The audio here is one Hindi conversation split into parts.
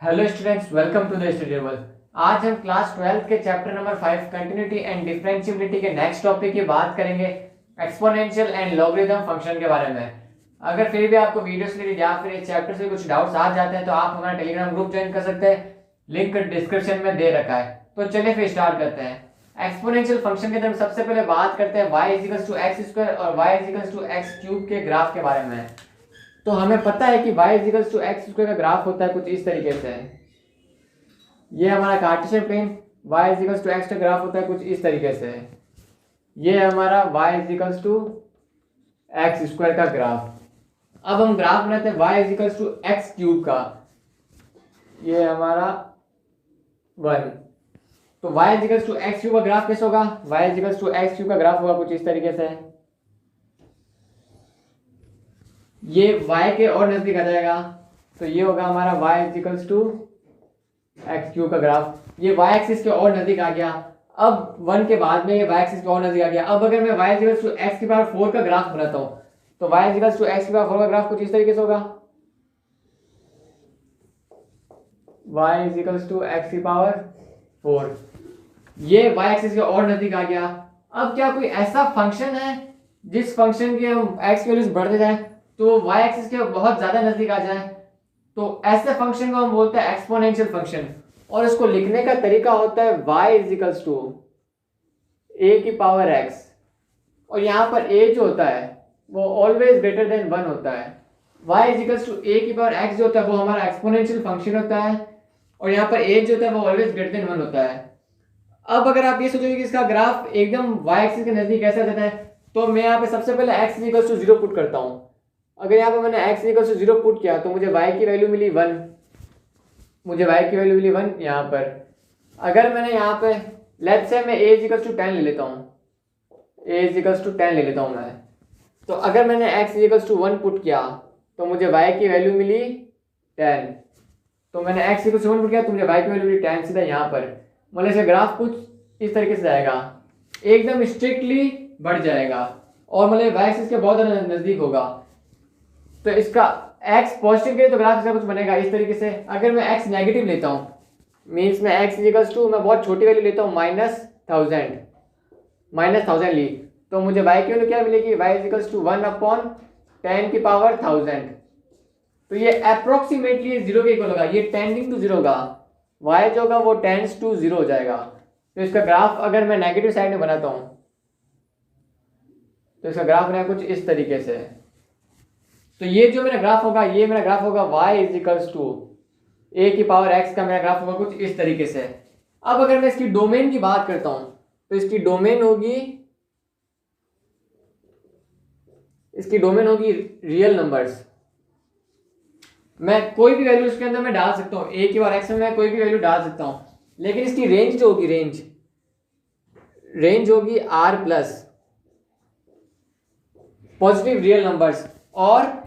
Hello students, welcome to the study table. आज हम क्लास 12 के chapter number 5 continuity and differentiability के नेक्स्ट टॉपिक की बात करेंगे, एक्सपोनेंशियल एंड लॉगरिथम फंक्शन के बारे में। अगर फिर भी आपको वीडियो से रिलेटेड या फिर इस चैप्टर से कुछ डाउट्स आ जाते हैं तो आप हमारा टेलीग्राम ग्रुप ज्वाइन कर सकते हैं, लिंक डिस्क्रिप्शन में दे रखा है। तो चलिए फिर स्टार्ट करते हैं। एक्सपोनेंशियल फंक्शन के अंदर सबसे पहले बात करते हैं y equals to x square और y equals to x cube के ग्राफ के बारे में। तो हमें पता है कि y equals to x square का ग्राफ होता है कुछ इस तरीके से। ये हमारा Cartesian plane y equals to x का ग्राफ होता है कुछ इस तरीके से। ये हमारा y equals to x square का ग्राफ। अब हम ग्राफ बनाते हैं y equals to x cube का। ये हमारा 1। तो y equals to x cube का ग्राफ कैसे होगा? y equals to x cube का ग्राफ होगा कुछ इस तरीके से। ये y के और नजदीक आ जाएगा, तो ये होगा हमारा y equals to x cube का ग्राफ। ये y एक्सिस के और नजदीक आ गया। अब 1 के बाद में ये y एक्सिस के और नजदीक आ गया। अब अगर मैं y इक्वल्स टू एक्स की पावर 4 का ग्राफ बनाता हूं तो y इक्वल्स टू एक्स की पावर 4 का ग्राफ कुछ इस तरीके से होगा। y इक्वल्स टू एक्स की पावर 4। ये y एक्सिस के और नजदीक आ गया। अब क्या कोई ऐसा फंक्शन है जिस फंक्शन के हम x की वैल्यूज बढ़ते जाए तो y एक्सिस के बहुत ज्यादा नजदीक आ जाए? तो ऐसे फंक्शन को हम बोलते हैं एक्सपोनेंशियल फंक्शन, और इसको लिखने का तरीका होता है y इक्वल्स टू a की पावर x। और यहाँ पर a जो होता है वो ऑलवेज ग्रेटर देन 1 होता है। y इक्वल्स टू a की पावर x जो होता है वो हमारा एक्सपोनेंशियल फंक्शन होता है, और यहाँ पर a जो होता है वो ऑलवेज ग्रेटर देन 1 होता है। अब अगर आप ये सोचोगे कि इसका ग्राफ एकदम y एक्सिस के नजदीक कैसे जाता है, तो मैं यहाँ पे सबसे पहले x इक्वल्स टू 0 पुट करता हूँ। अगर यहाँ पे मैंने x इक्वल्स टू 0 पुट किया तो मुझे y की वैल्यू मिली 1। मुझे y की वैल्यू मिली 1 यहाँ पर। अगर मैंने यहाँ पे लेट्स से मैं a इक्वल्स टू 10 ले लेता हूँ, a इक्वल्स टू 10 ले लेता हूँ मैं। तो अगर मैंने x इक्वल्स टू 1 पुट किया तो मुझे y की वैल्यू मिली 10। तो मैंने x इक्वल्स टू 1 पुट किया तो मुझे y की वैल्यू मिली 10 सीधा यहाँ पर। मतलब इसका ग्राफ कुछ इस तरीके से जाएगा, एकदम स्ट्रिक्टली बढ़ जाएगा और मतलब y एक्सिस के बहुत ज़्यादा नज़दीक होगा। तो इसका x पॉजिटिव के तो ग्राफ इसका कुछ बनेगा इस तरीके से। अगर मैं x नेगेटिव लेता हूँ, मीन्स मैं x इक्वल्स टू मैं बहुत छोटी वैल्यू लेता हूँ -1000 ली, तो मुझे y की वैल्यू क्या मिलेगी? y इक्वल्स टू 1/10 की पावर 1000। तो ये अप्रोक्सीमेटली 0 के इक्वल होगा, ये टेंडिंग टू 0 होगा। y जो होगा वो टेंड्स टू 0 हो जाएगा। तो इसका ग्राफ अगर मैं नेगेटिव साइड में बनाता हूँ तो इसका ग्राफ बनेगा कुछ इस तरीके से। तो ये जो मेरा ग्राफ होगा, ये मेरा ग्राफ होगा y इक्वल्स टू a की पावर x का मेरा ग्राफ होगा कुछ इस तरीके से। अब अगर मैं इसकी डोमेन की बात करता हूं तो इसकी डोमेन होगी रियल नंबर्स। मैं कोई भी वैल्यू इसके अंदर मैं डाल सकता हूं, a की पावर x में मैं कोई भी वैल्यू डाल सकता हूं, लेकिन इसकी रेंज जो होगी रेंज होगी r plus positive real numbers. और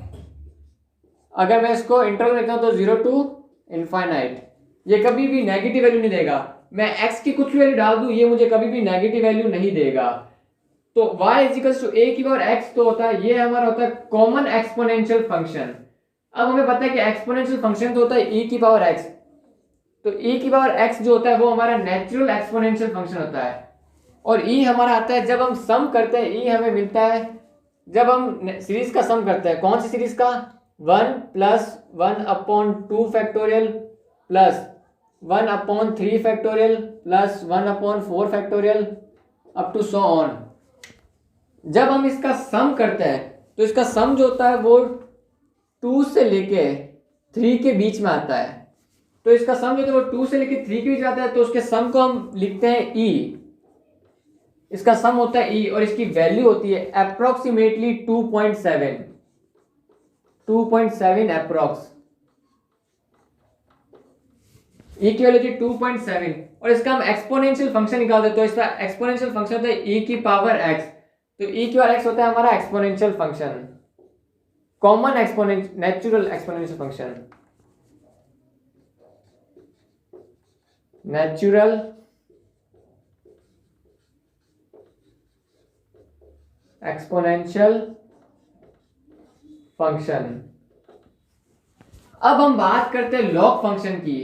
अगर मैं इसको इंटरवल रखता हूं तो 0 टू इनफाइनाइट, ये कभी भी नेगेटिव वैल्यू नहीं देगा। मैं x की कुछ वैल्यू डाल दूं, ये मुझे कभी भी नेगेटिव वैल्यू नहीं देगा। तो y इक्वल्स टू a की पावर x तो होता है, ये हमारा होता है कॉमन एक्सपोनेंशियल फंक्शन। अब हमें पता है कि एक्सपोनेंशियल फंक्शन तो होता है e की पावर x, तो e की पावर x जो होता है वो हमारा नेचुरल एक्सपोनेंशियल फंक्शन होता है। और e हमारा आता है जब हम सम करते हैं, e हमें मिलता है जब हम सीरीज का सम करते हैं। कौन सी सीरीज का? 1 plus 1/2 factorial plus 1/3 factorial plus 1/4 factorial up to so on. जब हम इसका सम करते हैं तो इसका सम जो होता है वो 2 से लेके 3 के बीच में आता है। तो इसका सम जो है वो 2 से लेके 3 के बीच में आता है, तो उसके सम को हम लिखते हैं e। इसका सम होता है e और इसकी वैल्यू होती है अप्रोक्सीमेटली 2.7 अप्रोक्स। e की वैल्यू थी 2.7 और इसका हम एक्सपोनेंशियल फंक्शन निकालते हैं, तो इसका एक्सपोनेंशियल फंक्शन होता है e की पावर x। तो e की पावर x होता है हमारा exponential function, common exponential natural exponential function, natural exponential function. अब हम बात करते हैं लॉग फंक्शन की,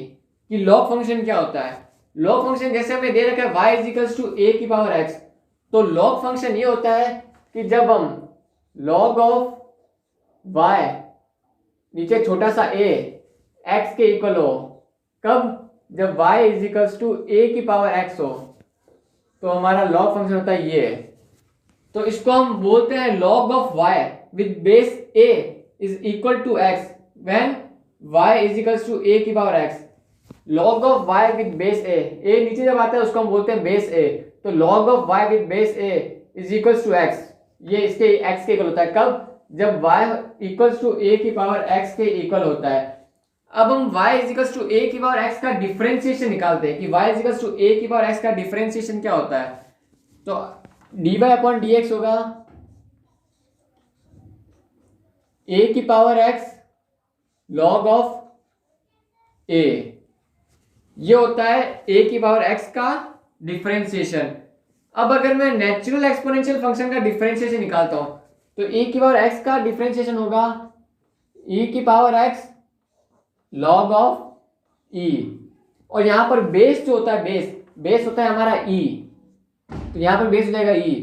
कि लॉग फंक्शन क्या होता है। लॉग फंक्शन जैसे हमें दे रखा है y इजिकल्स टू ए की पावर x, तो लॉग फंक्शन ये होता है कि जब हम log ऑफ y नीचे छोटा सा a x के इक्वल हो, कब, जब y इजिकल्स टू ए की पावर x हो, तो हमारा लॉग फंक्शन होता है ये। तो इसको हम बोलते हैं log of y with base a is equal to x when y equals to a की power x। log of y with base a नीचे जब आता है उसको हम बोलते हैं बेस a, तो log of y with base a is equals to x, ये इसके x के इक्वल होता है, कब, जब y इक्वल्स टू a की पावर x के इक्वल होता है। अब हम y इजिकल्स टू a की पावर x का डिफरेंशिएशन निकालते हैं कि y इजिकल्स टू a की पावर x का डिफरेंशिएशन क्या होता है। तो dy अपॉन dx होगा a की power x log of a, ये होता है a की पावर x का डिफरेंशिएशन। अब अगर मैं नेचुरल एक्सपोनेंशियल फंक्शन का डिफरेंशिएशन निकालता हूं, तो e की पावर x का डिफरेंशिएशन होगा e की power x log of e, और यहां पर बेस जो होता है, बेस होता है हमारा e, तो यहां पर बेस हो जाएगा e।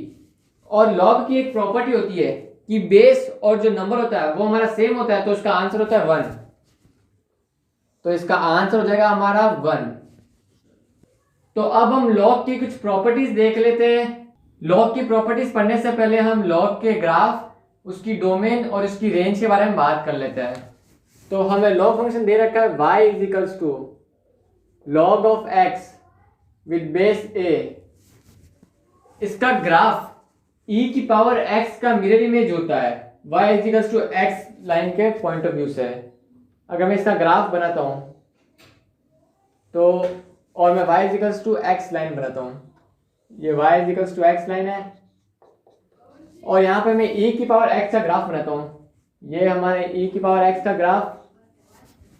और log की एक प्रॉपर्टी होती है कि बेस और जो नंबर होता है वो हमारा सेम होता है, तो इसका आंसर होता है 1, तो इसका आंसर हो जाएगा हमारा 1। तो अब हम log की कुछ प्रॉपर्टीज देख लेते हैं। log की प्रॉपर्टीज पढ़ने से पहले हम log के ग्राफ, उसकी डोमेन और उसकी रेंज के बारे में बात कर लेते हैं। तो हमें log फंक्शन दे रखा है y equals to log of x with base a, इसका ग्राफ e की पावर x का मिरर इमेज होता है y equals to x line के पॉइंट ऑफ व्यू से। अगर मैं इसका ग्राफ बनाता हूं तो, और मैं y equals to x line बनाता हूं, ये y equals to x line है, और यहाँ पे मैं e की पावर x का ग्राफ बनाता हूं, ये हमारे e की पावर x का ग्राफ।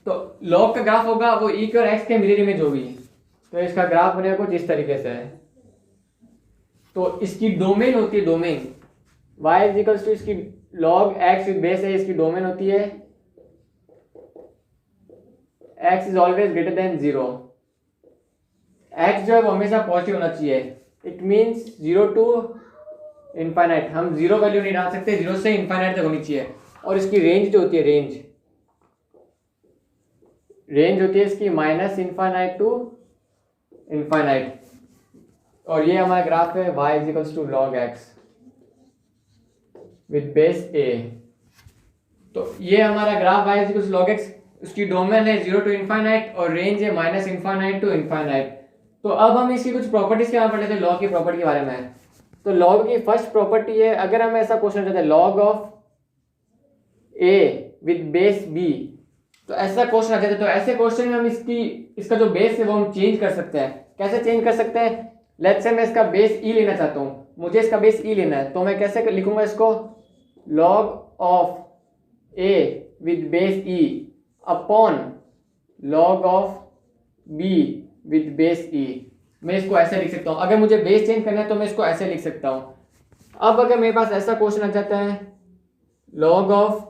तो log का ग्राफ होगा वो e की और x के मिरर इमेज होगी, तो इसका ग्राफ बनेगा कुछ इस तरीके से है। तो इसकी डोमेन होती है, डोमेन y इजिकल्स टू इसकी log x विद बेस है, इसकी डोमेन होती है x is always greater than 0। x जो है वो हमेशा पॉजिटिव होना चाहिए, इट मीन्स 0 टू इनफाइनाइट, हम जीरो वैल्यू नहीं डाल सकते, 0 से इनफाइनाइट तक होनी चाहिए। और इसकी रेंज जो होती है, रेंज होती है इसकी माइनस इनफाइनाइट टू इनफाइनाइट। और ये हमारा ग्राफ है y equals to log x with base a। तो ये हमारा graph y equals to log x, उसकी डोमेन है 0 टू इनफाइनाइट और रेंज है माइनस इनफाइनाइट टू इनफाइनाइट। तो अब हम इसकी कुछ प्रॉपर्टीज के बारे में पढ़ लेते हैं, log की प्रॉपर्टी के बारे में। तो log की फर्स्ट प्रॉपर्टी है, अगर हमें ऐसा क्वेश्चन रहता है log of a with base b, तो ऐसा क्वेश्चन आ जाता है, तो ऐसे क्वेश्चन में हम इसका जो बेस है वो हम चेंज कर सकते हैं। कैसे चेंज कर सकते हैं, लेट्स से मैं इसका बेस e लेना चाहता हूँ, मुझे इसका बेस e लेना है, तो मैं कैसे लिखूंगा इसको, log of a with base e upon log of b with base e। मैं इसको ऐसे लिख सकता हूँ, अगर मुझे बेस चेंज करना है तो मैं इसको ऐसे लिख सकता हूँ। अब अगर मेरे पास ऐसा क्वेश्चन आ जाता है log of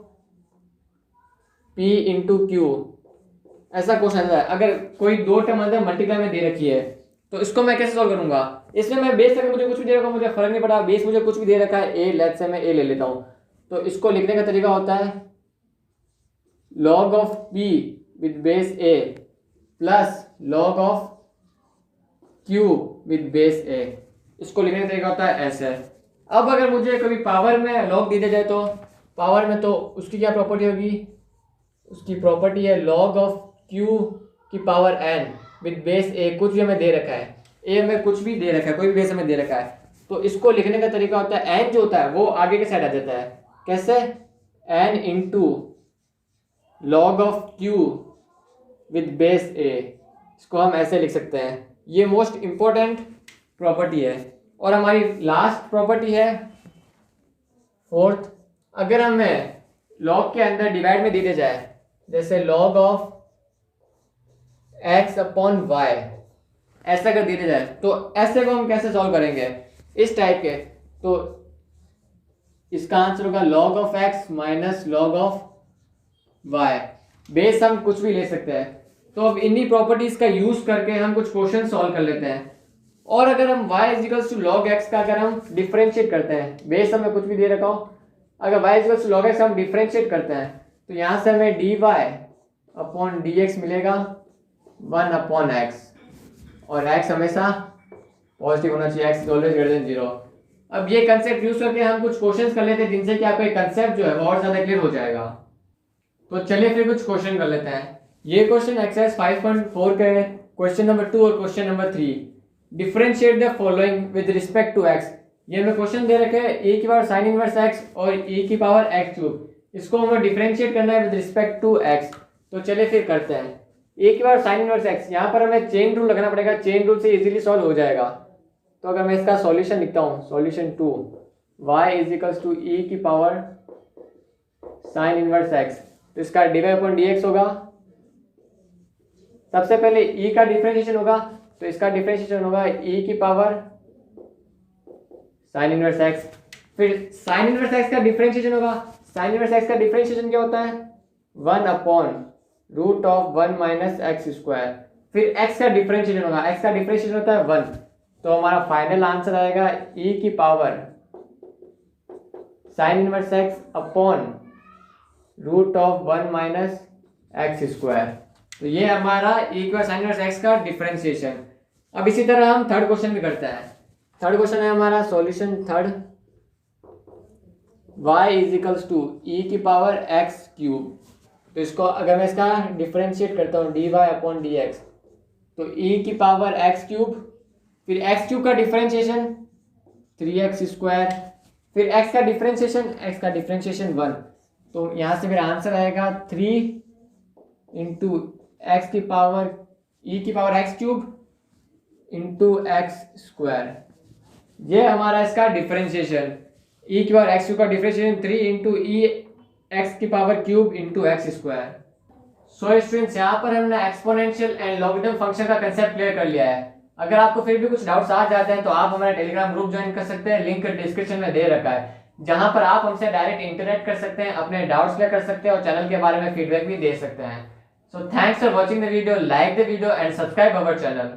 p into Q, ऐसा क्वेश्चन आता है, अगर कोई दो टर्म अंदर मल्टीप्लाई में दे रखी है, तो इसको मैं कैसे सॉल्व करूंगा। इसमें मैं बेस अगर मुझे कुछ भी दे रखा, मुझे फर्क नहीं पड़ा, बेस मुझे कुछ भी दे रखा है a, लेट्स से मैं a ले लेता हूँ, तो इसको लिखने का तरीका होता है log of p with base a plus log of q with base a, इसको लिखने का तरीका होता है ऐसे। अब अगर मुझे कभी पावर में log दे दिया जाए, तो पावर में, तो उसकी क्या प्रॉपर्टी होगी, उसकी प्रॉपर्टी है log ऑफ q की power n with base a, कुछ भी हमें दे रखा है, a में कुछ भी दे रखा है, कोई भी बेस हमें दे रखा है, तो इसको लिखने का तरीका होता है n जो होता है वो आगे के साइड आ जाता है, कैसे, n into log of q with base a, इसको हम ऐसे लिख सकते हैं। ये मोस्ट इंपॉर्टेंट प्रॉपर्टी है। और हमारी लास्ट प्रॉपर्टी है फोर्थ, अगर हमें log के अंदर डिवाइड में दे दिया जाए, जैसे log of x upon y, ऐसा अगर दे दिया जाए, तो ऐसे को हम कैसे सॉल्व करेंगे, इस टाइप के, तो इसका आंसर होगा log of x minus log of y। Base हम कुछ भी ले सकते हैं। तो अब इन्हीं प्रॉपर्टीज का यूज करके हम कुछ क्वेश्चन सॉल्व कर लेते हैं। और अगर हम y equals to log x का अगर हम डिफरेंशिएट करते हैं, बेस हमें कुछ भी दे रखा हो, अगर y equals to log x हम डिफरेंशिएट करते हैं तो यहाँ से हमें dy अपॉन dx मिलेगा 1 अपॉन x, और x हमेशा पॉजिटिव होना चाहिए, x is always greater than 0। अब ये कंसेप्ट यूज करके हम कुछ क्वेश्चंस कर लेते हैं जिनसे कि आपका कंसेप्ट जो है वो और ज्यादा क्लियर हो जाएगा। तो चलिए फिर कुछ क्वेश्चन कर लेते हैं। ये क्वेश्चन एक्सरसाइज 5.4 के क्वेश्चन नंबर 2 और question number 3, differentiate the following with respect to x। ये हमें क्वेश्चन दे रखे हैं e की पावर sin इनवर्स x और e की पावर x क्यूब, इसको हमें डिफरेंशिएट करना है विद रिस्पेक्ट टू x। तो चलिए फिर करते हैं। e की पावर sin इनवर्स x, यहाँ पर हमें चेन रूल लगाना पड़ेगा, चेन रूल से इजीली सॉल्व हो जाएगा। तो अगर मैं इसका सॉल्यूशन लिखता हूँ, solution 2 y is equals to e की पावर sin इनवर्स x, तो इसका डिवाई अपॉन dx होगा। सबसे पहले e का डिफरेंशिएशन होगा, तो इसका डिफरेंशिएशन होगा e की पावर sin इनवर्स x। फिर sin इनवर्स x का डिफरेंशिएशन होगा, sin इनवर्स x का डिफरेंशिएशन क्या होता है 1 upon root of 1 minus x square. फिर x का डिफरेंशिएशन होगा, x का डिफरेंशिएशन होता है 1, तो हमारा फाइनल आंसर आएगा e की power sin inverse x upon root of 1 minus x square. तो ये हमारा e की पावर sin इनवर्स x का डिफरेंशिएशन। अब इसी तरह हम थर्ड क्वेश्चन भी करते हैं। थर्ड क्वेश्चन है हमारा solution third, y is equals to e की पावर x क्यूब। तो इसको अगर मैं इसका डिफरेंशिएट करता हूँ dy अपॉन dx, तो e की पावर x क्यूब, फिर x क्यूब का डिफरेंशिएशन 3x स्क्वायर, फिर x का डिफरेंशिएशन 1, तो यहाँ से मेरा आंसर आएगा 3 इंटू एक्स की पावर e की power x cube into x square. ये हमारा इसका डिफरेंशिएशन, e की पावर x क्यूब का डिफरेंशिएशन 3 इंटू ई एक्स की power cube into x square. So students, यहाँ पर हमने एक्सपोनेंशियल एंड लॉगरिथम फंक्शन का कंसेप्ट क्लियर कर लिया है। अगर आपको फिर भी कुछ डाउट्स आ जाते हैं तो आप हमारा टेलीग्राम ग्रुप ज्वाइन कर सकते हैं, लिंक डिस्क्रिप्शन में दे रखा है, जहां पर आप हमसे डायरेक्ट इंटरेक्ट कर सकते हैं, अपने डाउट्स क्लियर कर सकते हैं और चैनल के बारे में फीडबैक भी दे सकते हैं। So thanks for watching the video, like the video and subscribe our channel.